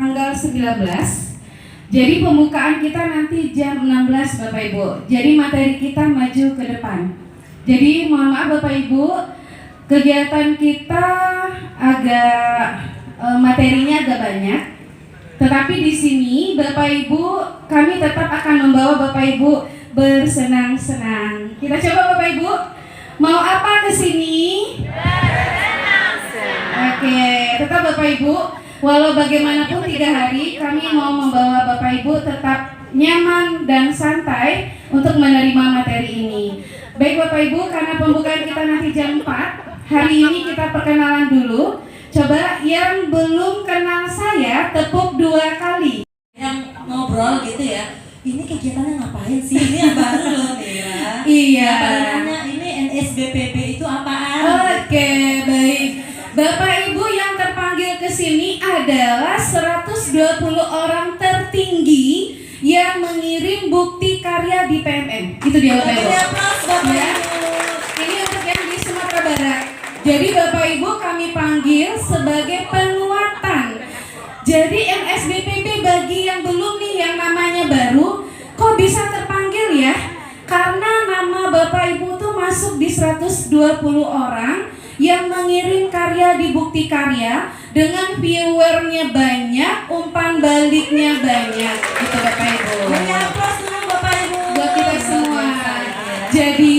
tanggal 19. Jadi pembukaan kita nanti jam 16 Bapak Ibu. Jadi materi kita maju ke depan. Jadi mohon maaf Bapak Ibu, kegiatan kita materinya agak banyak. Tetapi di sini Bapak Ibu, kami tetap akan membawa Bapak Ibu bersenang-senang. Kita coba Bapak Ibu, mau apa ke sini? Oke, tetap Bapak Ibu, walau bagaimanapun 3 hari kami mau membawa Bapak Ibu tetap nyaman dan santai untuk menerima materi ini. Baik Bapak Ibu, karena pembukaan kita nanti jam 4, hari ini kita perkenalan dulu. Coba yang belum kenal saya tepuk 2 kali. Yang ngobrol gitu ya, ini kegiatannya ngapain sih? Ini yang baru loh Mira. Iya. Nanya ini NSBPB itu apaan? Oke, baik. Bapak Ibu yang terpanggil ke sini adalah 120 orang tertinggi yang mengirim bukti karya di PMM. Itu dia Bapak Ibu. Ya. Ini untuk yang di Sumatera Barat. Jadi Bapak Ibu kami panggil sebagai penguatan. Jadi NSBPB bagi yang belum nih, yang namanya baru, kok bisa terpanggil ya? Karena nama Bapak Ibu tuh masuk di 120 orang yang mengirim karya di bukti karya dengan viewernya banyak, umpan baliknya banyak, gitu Bapak Ibu. Aplaus dulu Bapak Ibu. Buat kita semua. Jadi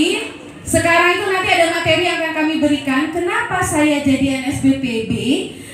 sekarang itu nanti ada materi yang akan kami berikan. Kenapa saya jadi NSBPB?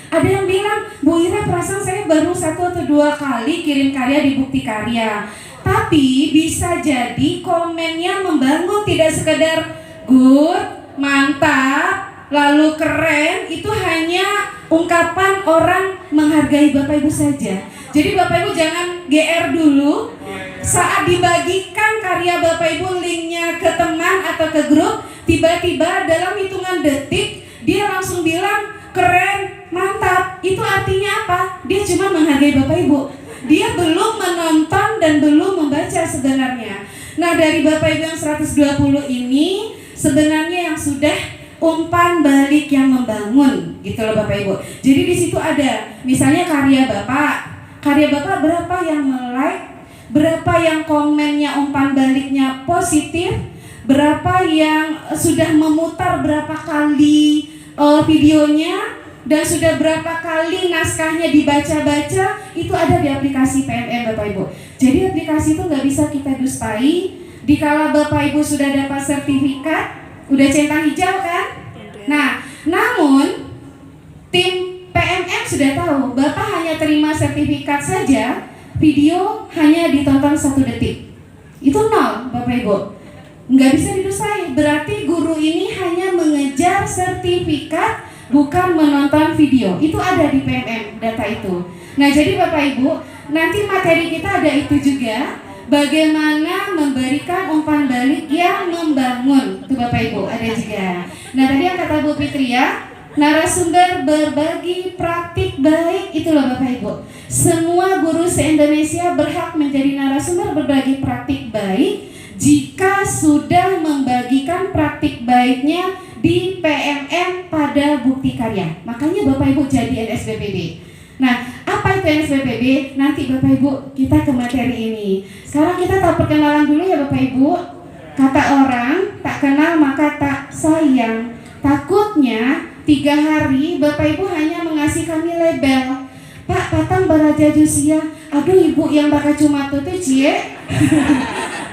Ada yang bilang, Bu Ira perasaan saya baru 1 atau 2 kali kirim karya di bukti karya. Tapi bisa jadi komennya membangun, tidak sekedar good, mantap, lalu keren. Itu hanya ungkapan orang menghargai Bapak Ibu saja. Jadi Bapak Ibu jangan GR dulu. Saat dibagikan karya Bapak Ibu linknya ke teman atau ke grup, tiba-tiba dalam hitungan detik dia langsung bilang keren, mantap. Itu artinya apa? Dia cuma menghargai Bapak Ibu. Dia belum menonton dan belum membaca sebenarnya. Nah dari Bapak Ibu yang 120 ini sebenarnya yang sudah umpan balik yang membangun, gitu loh Bapak Ibu. Jadi di situ ada misalnya karya Bapak berapa yang like, berapa yang komennya umpan baliknya positif, berapa yang sudah memutar berapa kali videonya, dan sudah berapa kali naskahnya dibaca-baca. Itu ada di aplikasi PMM Bapak Ibu. Jadi aplikasi itu nggak bisa kita dustai. Dikala Bapak Ibu sudah dapat sertifikat, udah centang hijau kan? Nah, namun tim PMM sudah tahu Bapak hanya terima sertifikat saja, video hanya ditonton 1 detik. Itu 0 Bapak Ibu. Nggak bisa didustai. Berarti guru ini hanya mengejar sertifikat, bukan menonton video. Itu ada di PMM data itu. Nah jadi Bapak Ibu, nanti materi kita ada itu juga. Bagaimana memberikan umpan balik yang membangun. Itu Bapak Ibu, ada juga. Nah tadi yang kata Bu Fitri ya, narasumber berbagi praktik baik. Itu loh Bapak Ibu. Semua guru se-Indonesia berhak menjadi narasumber berbagi praktik baik jika sudah membagikan praktik baiknya di PMM pada bukti karya. Makanya Bapak Ibu jadi NSBPB. Nah, apa itu NSBPB? Nanti Bapak Ibu kita ke materi ini. Sekarang kita tak perkenalan dulu ya Bapak Ibu. Kata orang, tak kenal maka tak sayang. Takutnya 3 hari Bapak Ibu hanya mengasih kami label. Pak, Patang Baraja Jusia. Aduh Ibu yang bakal cuma tuh cie.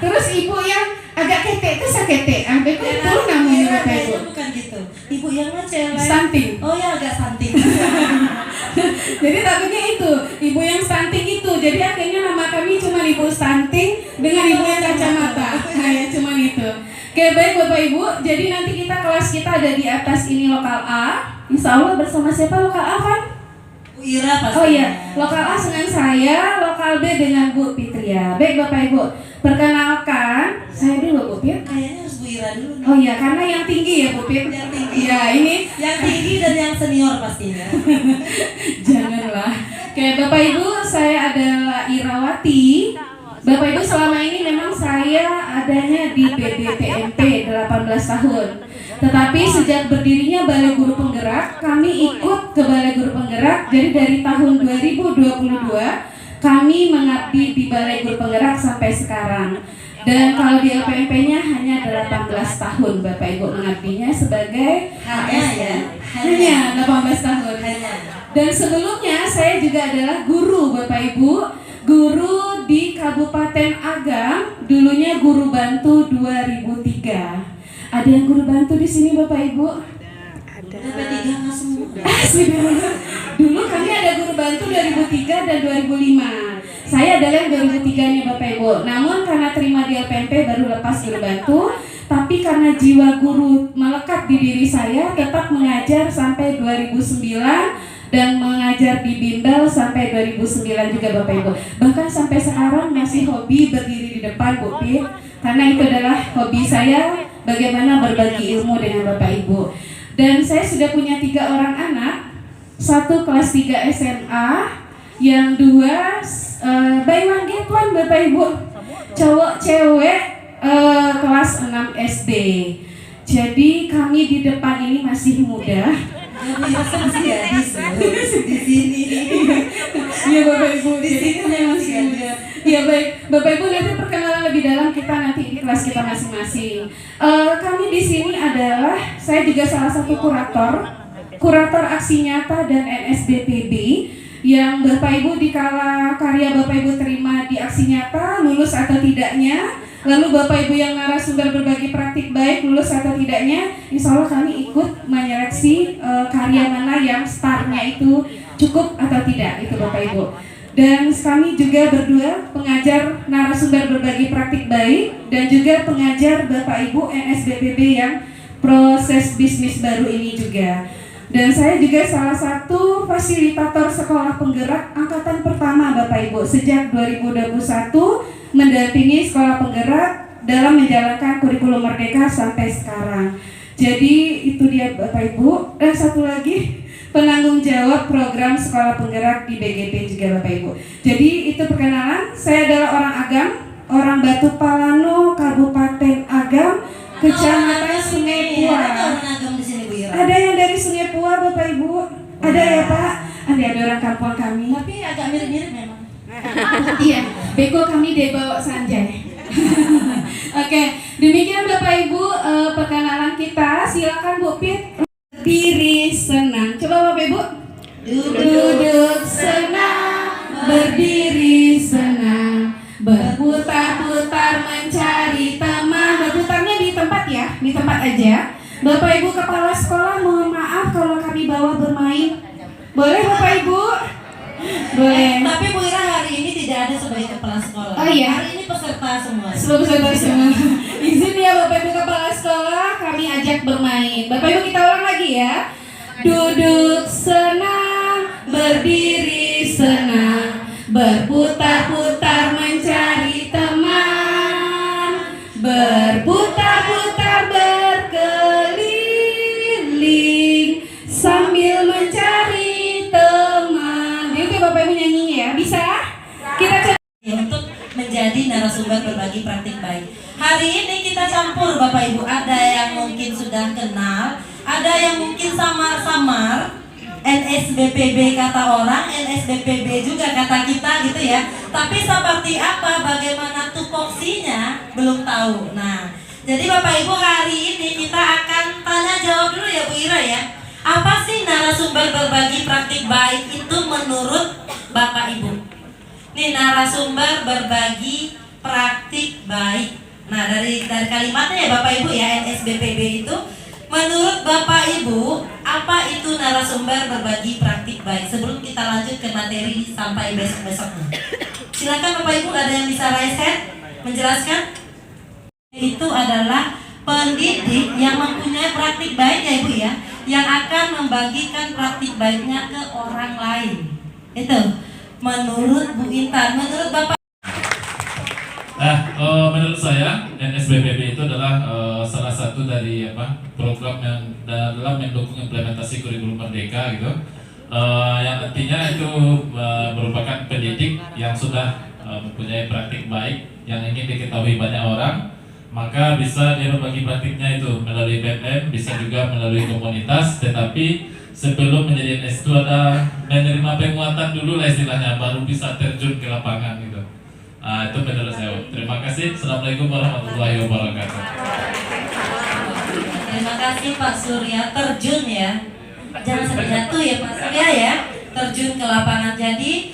Terus Ibu yang agak kete itu sakete. Ambil itu namanya Bapak Ibu. Bukan gitu. Ibu yang cewek. Stunting. Oh ya agak stunting. Jadi takutnya itu Ibu yang stunting itu. Jadi akhirnya nama kami cuma Ibu stunting dengan Ibu yang kacamata. Nah ya cuma itu. Oke baik Bapak Ibu. Jadi nanti kelas kita ada di atas ini lokal A. Insya Allah bersama siapa lokal A kan? Bu Ira pasti. Oh iya, lokal A dengan saya, lokal B dengan Bu Fitria. Baik Bapak Ibu, perkenalkan saya dulu Bu Fit. Kayaknya harus Bu Ira dulu. Oh iya, karena yang tinggi ya Bu Fit. Yang tinggi. Ya ini yang tinggi dan yang senior pastinya. Janganlah. Oke Bapak Ibu, saya adalah Irawati. Bapak Ibu selama ini memang saya adanya di BDTMP 18 tahun. Tetapi sejak berdirinya Balai Guru Penggerak, kami ikut ke Balai Guru Penggerak. Jadi dari tahun 2022 kami mengabdi di Balai Guru Penggerak sampai sekarang. Dan kalau di LPMP-nya hanya 18 tahun Bapak Ibu mengabdinya sebagai hanya 18 tahun. Dan sebelumnya saya juga adalah guru Bapak Ibu, guru di Kabupaten Agam, dulunya guru bantu 2003. Ada yang guru bantu di sini Bapak Ibu? Ada. Tiga semua. Dulu kami ada guru bantu 2003 dan 2005. Saya adalah yang 2003-nya Bapak Ibu. Namun karena terima di LPMP baru lepas guru bantu, tapi karena jiwa guru melekat di diri saya, tetap mengajar sampai 2009 dan mengajar di bimbel sampai 2009 juga Bapak Ibu. Bahkan sampai sekarang masih hobi berdiri di depan Bu Pit, karena itu adalah hobi saya, bagaimana berbagi ilmu dengan Bapak Ibu. Dan saya sudah punya 3 orang anak, satu kelas 3 SMA, yang 2 buy one get one Bapak Ibu, cowok cewek kelas 6 SD. Jadi kami di depan ini masih muda. Di sini. Iya Bapak Ibu, di sini masih muda. Iya baik, Bapak Ibu nanti perkenalan lebih dalam kita nanti di kelas kita masing-masing. Kami di sini adalah, saya juga salah satu kurator aksi nyata dan NSBPB, yang Bapak Ibu dikala karya Bapak Ibu terima di aksi nyata lulus atau tidaknya, lalu Bapak Ibu yang narasumber berbagi praktik baik lulus atau tidaknya, insya Allah kami ikut menyeleksi karya mana yang startnya itu cukup atau tidak, itu Bapak Ibu. Dan kami juga berdua pengajar narasumber berbagi praktik baik dan juga pengajar Bapak Ibu NSBPB yang proses bisnis baru ini juga. Dan saya juga salah satu fasilitator sekolah penggerak angkatan pertama Bapak Ibu, sejak 2021 mendampingi sekolah penggerak dalam menjalankan kurikulum merdeka sampai sekarang. Jadi itu dia Bapak Ibu. Dan satu lagi, penanggung jawab program sekolah penggerak di BGP juga Bapak Ibu. Jadi itu perkenalan, saya adalah orang Agam, orang Batu Palano, Kabupaten Agam, Kecamatan Sungai Pua. Ada yang dari Sungai Pua Bapak Ibu? Ada ya Pak? Ada orang kampung kami. Tapi agak mirip-mirip memang. Iya, beko kami Debawa Sanjay. Oke, demikian Bapak Ibu perkenalan kita. Silakan Bu Pit. Berdiri senang. Coba Bapak Ibu. Duduk senang, berdiri senang, berputar-putar mencari teman. Berputarnya di tempat ya, di tempat aja. Bapak Ibu kepala sekolah, mohon maaf kalau kami bawa bermain. Boleh Bapak Ibu? Boleh. Tapi Bu Ira hari ini tidak ada sebagai kepala sekolah. Oh iya. Hari ini peserta semua. Peserta semua. Izin ya Bapak Ibu kepala sekolah, kami ajak bermain. Bapak Ibu kita ulang lagi ya. Duduk senang, berdiri senang, berputar-putar mencari teman, berputar-putar berkeliling sambil mencari teman. Itu Bapak Ibu nyanyinya ya, bisa? Kita coba untuk menjadi narasumber berbagi praktik baik. Hari ini kita campur Bapak Ibu, ada yang mungkin sudah kenal, ada yang mungkin samar-samar, NSBPB kata orang, NSBPB juga kata kita gitu ya. Tapi seperti apa, bagaimana tupoksinya belum tahu. Nah, jadi Bapak Ibu hari ini kita akan tanya jawab dulu ya Bu Ira ya. Apa sih narasumber berbagi praktik baik itu menurut Bapak Ibu? Nih narasumber berbagi praktik baik. Nah dari kalimatnya ya Bapak Ibu ya, NSBPB itu menurut Bapak Ibu apa itu narasumber berbagi praktik baik? Sebelum kita lanjut ke materi sampai besok-besoknya, silakan Bapak Ibu, ada yang bisa raise hand menjelaskan? Itu adalah pendidik yang mempunyai praktik baik ya Ibu ya, yang akan membagikan praktik baiknya ke orang lain. Itu menurut Bu Intan, menurut Bapak? Menurut saya NSBPB itu adalah salah satu dari program yang dalam mendukung implementasi kurikulum merdeka gitu, yang artinya itu merupakan pendidik yang sudah mempunyai praktik baik yang ingin diketahui banyak orang, Maka bisa dia berbagi praktiknya itu melalui BMM, bisa juga melalui komunitas. Tetapi sebelum menjadi NS itu ada menerima penguatan dulu lah istilahnya, baru bisa terjun ke lapangan gitu. Itu menurut saya. Terima kasih. Assalamualaikum warahmatullahi wabarakatuh. Terima kasih Pak Surya, terjun ya. Jangan sampai jatuh ya Pak Surya ya. Terjun ke lapangan. Jadi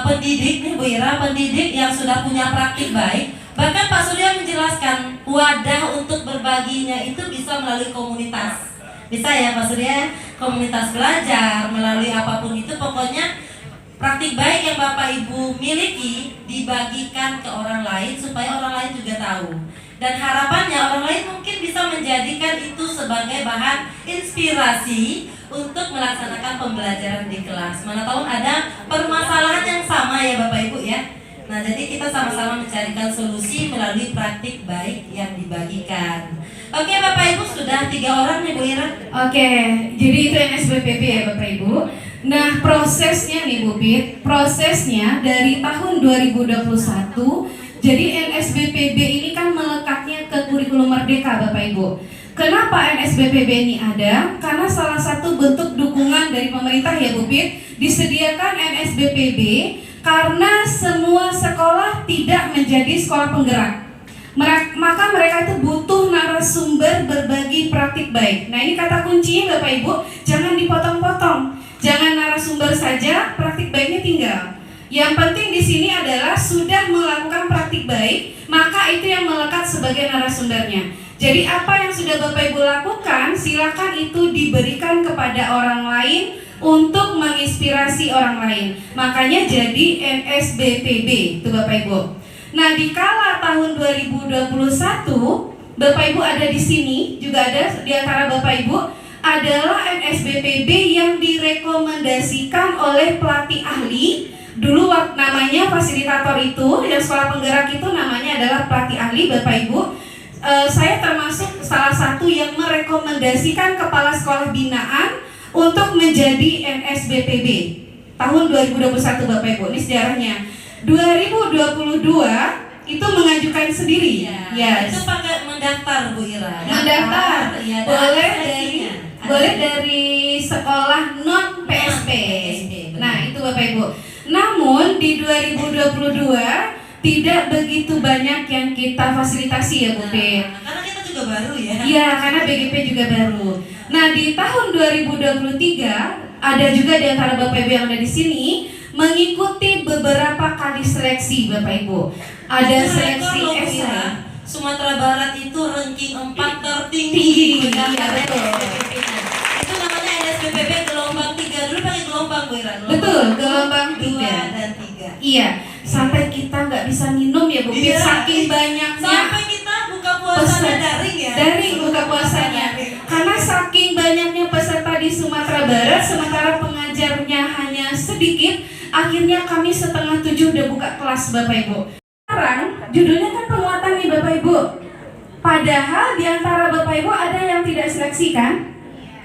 pendidik nih Bu Ira, pendidik yang sudah punya praktik baik. Bahkan Pak Surya menjelaskan wadah untuk berbaginya itu bisa melalui komunitas. Bisa ya Pak Surya, komunitas belajar, melalui apapun itu, pokoknya praktik baik yang Bapak Ibu miliki dibagikan ke orang lain supaya orang lain juga tahu. Dan harapannya orang lain mungkin bisa menjadikan itu sebagai bahan inspirasi untuk melaksanakan pembelajaran di kelas. Mana tahu ada permasalahan yang sama ya Bapak Ibu ya. Nah, jadi kita sama-sama mencarikan solusi melalui praktik baik yang dibagikan. Oke Bapak Ibu, sudah 3 orang nih Bu Ira. Oke, jadi itu NSBPB ya Bapak Ibu. Nah, prosesnya nih Bu Pit, prosesnya dari tahun 2021. Jadi NSBPB ini kan melekatnya ke kurikulum Merdeka Bapak Ibu. Kenapa NSBPB ini ada? Karena salah satu bentuk dukungan dari pemerintah ya Bu Pit, disediakan NSBPB karena semua sekolah tidak menjadi sekolah penggerak. Maka mereka itu butuh narasumber berbagi praktik baik. Nah, ini kata kuncinya Bapak Ibu, jangan dipotong-potong. Jangan narasumber saja, praktik baiknya tinggal. Yang penting di sini adalah sudah melakukan praktik baik, maka itu yang melekat sebagai narasumbernya. Jadi apa yang sudah Bapak Ibu lakukan, silakan itu diberikan kepada orang lain untuk menginspirasi orang lain. Makanya jadi NSBPB itu Bapak Ibu. Nah, di kala tahun 2021, Bapak Ibu ada di sini, juga ada di antara Bapak Ibu adalah NSBPB yang direkomendasikan oleh pelatih ahli. Dulu namanya fasilitator itu, yang sekolah penggerak itu namanya adalah pelatih ahli Bapak Ibu. Saya termasuk salah satu yang merekomendasikan kepala sekolah binaan untuk menjadi NSBPB tahun 2021 Bapak Ibu. Ini sejarahnya. 2022 itu mengajukan sendiri. Ya. Itu pakai mendaftar Bu Ira. Mendaftar. Ya, boleh dari sekolah non PSP. Nah, itu Bapak Ibu. Namun di 2022 tidak begitu banyak yang kita fasilitasi ya Bu Pit. Karena kita juga baru ya. Iya, karena BGP juga baru. Nah, di tahun 2023 ada juga di antara Bapak Ibu yang ada di sini mengikuti beberapa kali seleksi Bapak Ibu. Ada seleksi SI. Sumatera Barat itu ranking 4 tertinggi. Iya, betul. Itu namanya NSBPB gelombang 3. Dulu pakai gelombang Bu Ira. Betul, gelombang 2 3 dan 3. Iya, sampai kita nggak bisa minum ya Bu Pit, saking banyaknya. Sampai kita buka puasanya daring ya. Daring buka puasanya. Karena saking banyaknya peserta di Sumatera Barat, sementara pengajarnya hanya sedikit, akhirnya kami 6:30 udah buka kelas Bapak Ibu. Sekarang judulnya kan penguatan nih Bapak Ibu. Padahal di antara Bapak Ibu ada yang tidak seleksi kan?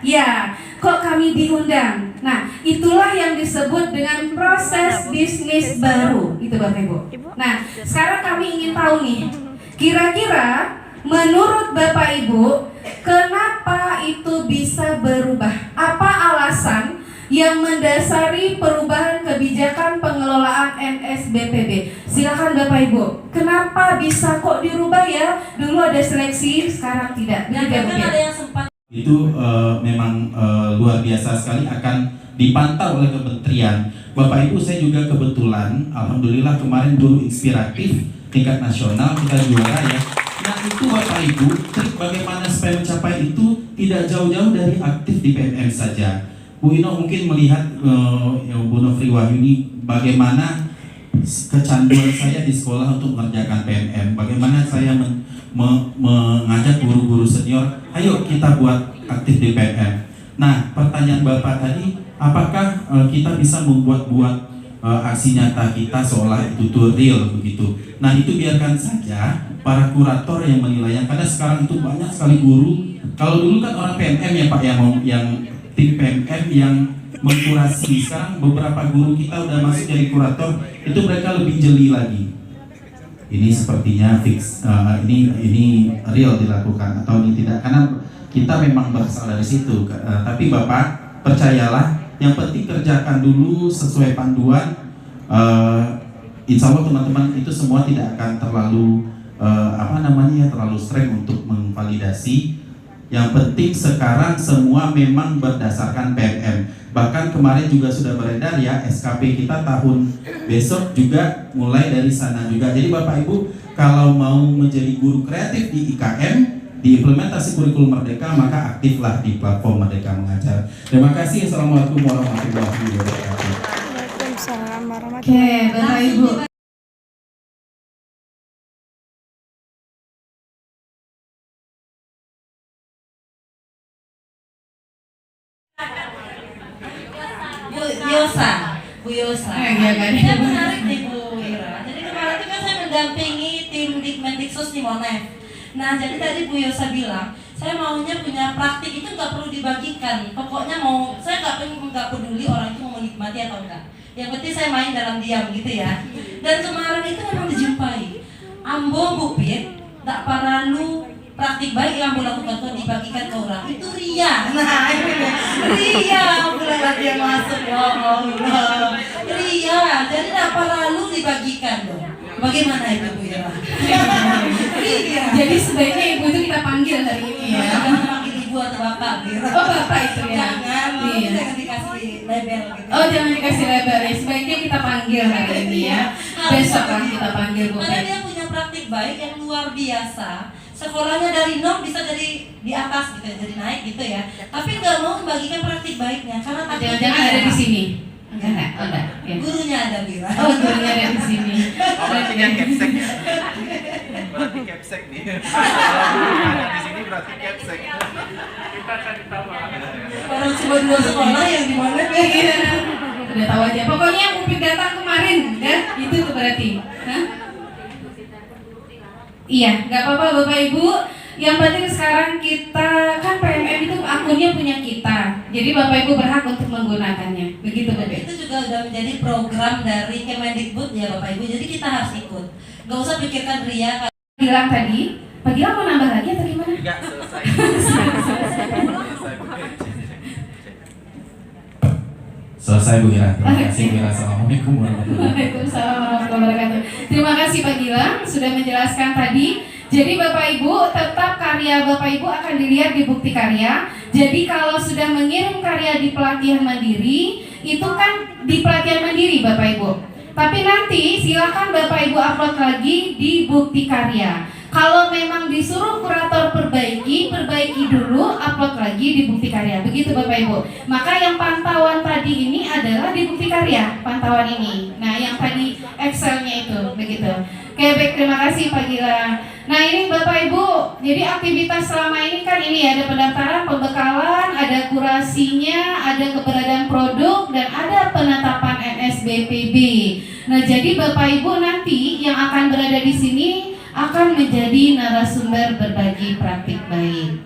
Ya, kok kami diundang? Nah, itulah yang disebut dengan proses bisnis baru, itu Bapak Ibu. Nah, sekarang kami ingin tahu nih, kira-kira menurut Bapak Ibu, kenapa itu bisa berubah? Apa alasan yang mendasari perubahan kebijakan pengelolaan NSBPB? Silakan Bapak Ibu, kenapa bisa kok dirubah ya? Dulu ada seleksi, sekarang tidak. Dan bahkan ada yang sempat itu memang luar biasa sekali, akan dipantau oleh kementerian. Bapak Ibu, saya juga kebetulan alhamdulillah kemarin guru inspiratif tingkat nasional kita juara ya. Nah itu Bapak Ibu, trik bagaimana supaya mencapai itu tidak jauh-jauh dari aktif di PMM saja. Bu Ino mungkin melihat Bu Nofri Wahyuni bagaimana kecanduan saya di sekolah untuk mengerjakan PMM. Bagaimana saya mengajak guru-guru senior, ayo kita buat aktif di PMM. Nah, pertanyaan Bapak tadi, apakah kita bisa membuat aksi nyata kita seolah itu tuh real begitu? Nah, itu biarkan saja para kurator yang menilai. Karena sekarang itu banyak sekali guru. Kalau dulu kan orang PMM ya Pak, yang tim PMM yang mengkurasi. Sekarang beberapa guru kita udah masuk jadi kurator, itu mereka lebih jeli lagi. ini sepertinya fix, ini real dilakukan atau ini tidak, karena kita memang berasal dari situ. Tapi Bapak percayalah, yang penting kerjakan dulu sesuai panduan. Insya Allah teman-teman itu semua tidak akan terlalu terlalu streng untuk memvalidasi. Yang penting sekarang semua memang berdasarkan PMM. Bahkan kemarin juga sudah beredar ya, SKP kita tahun besok juga mulai dari sana juga. Jadi Bapak Ibu kalau mau menjadi guru kreatif di IKM, di implementasi kurikulum Merdeka, maka aktiflah di platform Merdeka Mengajar. Terima kasih. Assalamualaikum warahmatullahi wabarakatuh. Waalaikumsalam warahmatullahi Oke, Bapak Ibu. Bu Yosa. Iya kan? Ini menarik nih Bu Ira. Jadi kemarin itu kan saya mendampingi tim Dikmendiksos di Monef. Nah, jadi tadi Bu Yosa bilang, saya maunya punya praktik itu nggak perlu dibagikan. Pokoknya saya nggak peduli orang itu mau menikmati atau enggak. Yang penting saya main dalam diam gitu ya. Dan kemarin itu memang dijumpai. Ambo Bupit, tak paralu praktik baik yang boleh lakukan itu dibagikan ke orang itu ria. Nah ini ria, mulai lagi yang masuk ya Allah. Ria, jadi apa lalu dibagikan dong. Bagaimana itu Bu Ira? Ria. Jadi sebaiknya ibu itu kita panggil hari ini ya. Jangan panggil ibu atau bapak Bu Ira. Oh Bapak itu ya. Jangan, Iya. jangan dikasih label gitu. Oh jangan dikasih lebar ya. Sebaiknya kita panggil hari ini ya. Besok lah kita panggil Bu. Karena dia punya praktik baik yang luar biasa. Sekolahnya dari nol bisa jadi di atas gitu, jadi naik gitu ya. Tapi nggak mau membagikan praktik baiknya karena takutnya Jangan-jangan ada di sini. Enggak, oh enggak. Ya. gurunya ada Bira. Oh gurunya ada di sini. Berarti capsek nih. Ada di sini berarti capsek. Kita cari tahu. Orang cuma 2 sekolah yang di mana Iya. Udah tahu aja. Pokoknya yang Upik datang kemarin, kan? Itu tuh berarti. Hah? Iya, nggak apa-apa Bapak Ibu. Yang penting sekarang kita kan PMM itu akunnya punya kita. Jadi Bapak Ibu berhak untuk menggunakannya. Begitu Bapak. itu juga udah menjadi program dari Kemendikbud ya Bapak Ibu. Jadi kita harus ikut. Gak usah pikirkan ria. Gilang tadi, Pak Gilang mau nambah lagi atau gimana? Enggak selesai. Selesai Bu Ira. Terima kasih Bu Ira. Assalamualaikum warahmatullahi wabarakatuh. Waalaikumsalam warahmatullahi wabarakatuh. Terima kasih Pak Gilang sudah menjelaskan tadi. Jadi Bapak Ibu tetap karya Bapak Ibu akan dilihat di bukti karya. Jadi kalau sudah mengirim karya di pelatihan mandiri, itu kan di pelatihan mandiri Bapak Ibu. Tapi nanti silakan Bapak Ibu upload lagi di bukti karya. Kalau memang disuruh kurator perbaiki dulu, upload lagi di bukti karya. Begitu Bapak Ibu. Maka yang pantauan tadi ini adalah di bukti karya, pantauan ini. Nah, yang tadi Excelnya itu, begitu. Oke, baik, terima kasih Pak Gilang. Nah, ini Bapak Ibu, jadi aktivitas selama ini kan ini ada pendaftaran, pembekalan, ada kurasinya, ada keberadaan produk, dan ada penetapan NSBPB. Nah, jadi Bapak Ibu nanti yang akan berada di sini akan menjadi narasumber berbagi praktik baik.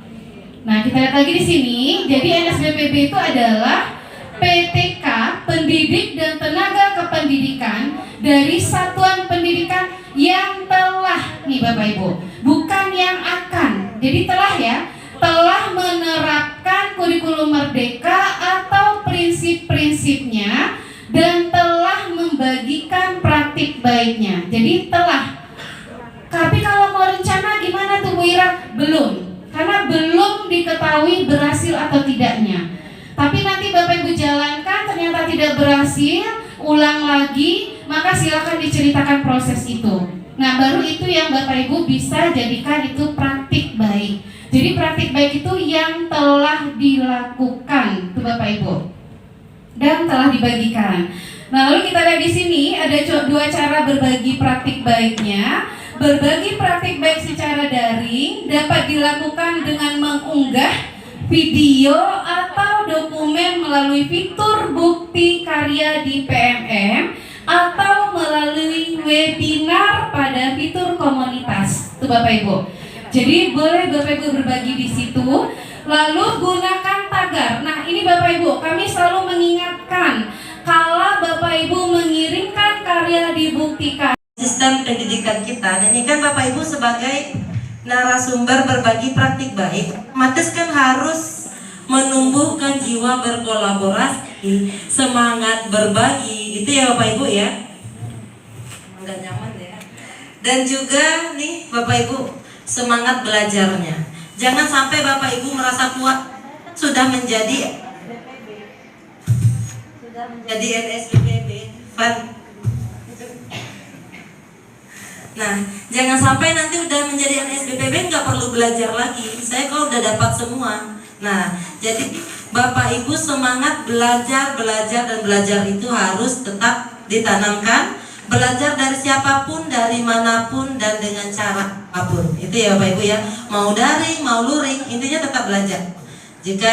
Nah, kita lihat lagi di sini. Jadi NSBPB itu adalah PTK, pendidik dan tenaga kependidikan dari satuan pendidikan yang telah, nih Bapak Ibu, bukan yang akan. Jadi telah ya, telah menerapkan kurikulum Merdeka atau prinsip-prinsipnya dan telah membagikan praktik baiknya. Jadi telah. Tapi kalau mau rencana gimana tuh Bu Ira? Belum, karena belum diketahui berhasil atau tidaknya. Tapi nanti Bapak Ibu jalankan ternyata tidak berhasil, ulang lagi, maka silakan diceritakan proses itu. Nah, baru itu yang Bapak Ibu bisa jadikan itu praktik baik. Jadi praktik baik itu yang telah dilakukan tuh Bapak Ibu dan telah dibagikan. Nah, lalu kita lihat di sini ada 2 cara berbagi praktik baiknya. Berbagi praktik baik secara daring dapat dilakukan dengan mengunggah video atau dokumen melalui fitur bukti karya di PMM atau melalui webinar pada fitur komunitas. Itu Bapak Ibu. Jadi boleh Bapak Ibu berbagi di situ. Lalu gunakan tagar. Nah, ini Bapak Ibu, kami selalu mengingatkan kalau Bapak Ibu mengirimkan karya di bukti karya ekosistem pendidikan kita. Dan ini kan Bapak Ibu sebagai narasumber berbagi praktik baik, otomatis kan harus menumbuhkan jiwa berkolaborasi, semangat berbagi, itu ya Bapak Ibu ya. Nggak nyaman ya. Dan juga nih Bapak Ibu, semangat belajarnya. Jangan sampai Bapak Ibu merasa kuat sudah menjadi NSBPB. Nah, jangan sampai nanti udah menjadi NSBPB nggak perlu belajar lagi. Saya kalau udah dapat semua. Nah, jadi Bapak Ibu semangat belajar dan belajar itu harus tetap ditanamkan. Belajar dari siapapun, dari manapun, dan dengan cara apapun. Itu ya Bapak Ibu ya. Mau daring, mau luring, intinya tetap belajar. Jika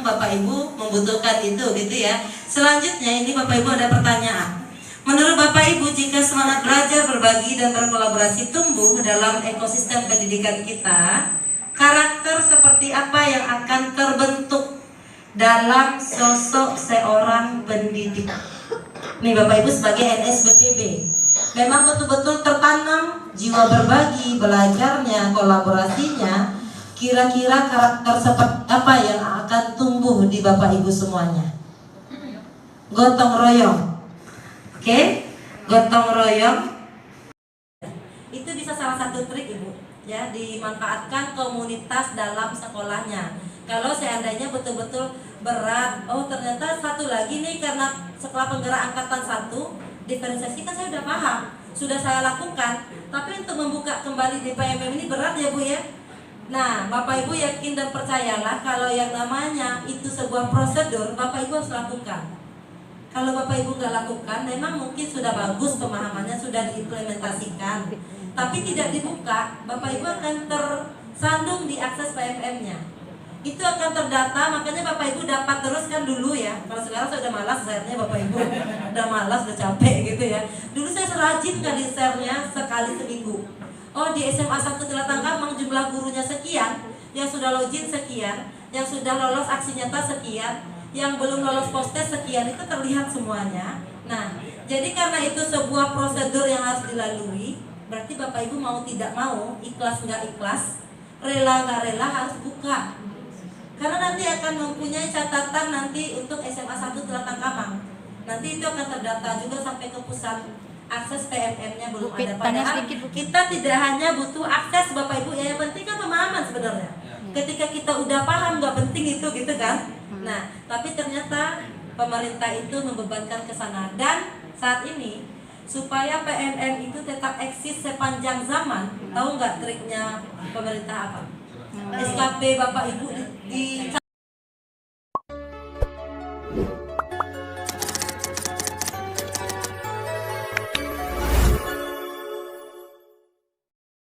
Bapak Ibu membutuhkan itu gitu ya. Selanjutnya ini Bapak Ibu ada pertanyaan. Menurut Bapak Ibu, jika semangat belajar, berbagi, dan berkolaborasi tumbuh dalam ekosistem pendidikan kita, karakter seperti apa yang akan terbentuk dalam sosok seorang pendidik? Nih Bapak Ibu sebagai NSBPB, memang betul-betul tertanam jiwa berbagi, belajarnya, kolaborasinya. Kira-kira karakter seperti apa yang akan tumbuh di Bapak Ibu semuanya? Gotong royong. Oke? Gotong royong itu bisa salah satu trik Ibu ya, dimanfaatkan komunitas dalam sekolahnya. Kalau seandainya betul-betul berat, oh ternyata satu lagi nih, karena sekolah penggerak angkatan 1 diferensiasi kan saya udah paham, sudah saya lakukan, tapi untuk membuka kembali di PMM ini berat ya Bu ya. Nah Bapak Ibu yakin dan percayalah kalau yang namanya itu sebuah prosedur, Bapak Ibu harus lakukan. Kalau Bapak Ibu nggak lakukan, memang mungkin sudah bagus pemahamannya, sudah diimplementasikan, tapi tidak dibuka, Bapak Ibu akan tersandung di akses PMM-nya. Itu akan terdata, makanya Bapak Ibu dapat teruskan dulu ya. Kalau sekarang saya udah malas share-nya Bapak Ibu, udah malas, udah capek gitu ya. Dulu saya serajin nggak di share-nya sekali seminggu. Oh di SMA 1 Telatang Kamang jumlah gurunya sekian, yang sudah login sekian, yang sudah lolos aksi nyata sekian, yang belum lolos postes sekian, itu terlihat semuanya. Nah, jadi karena itu sebuah prosedur yang harus dilalui, berarti Bapak Ibu mau tidak mau, ikhlas nggak ikhlas, rela nggak rela harus buka. Karena nanti akan mempunyai catatan nanti untuk SMA 1 Telatang Kamang. Nanti itu akan terdata juga sampai ke pusat. Akses PMM-nya belum ada. Padahal kita tidak hanya butuh akses Bapak Ibu, yang penting kan pemahaman sebenarnya. Ketika kita udah paham nggak penting itu gitu kan. Nah, tapi ternyata pemerintah itu membebankan ke sana. Dan saat ini supaya PMM itu tetap eksis sepanjang zaman, tahu nggak triknya pemerintah apa? SKP Bapak Ibu di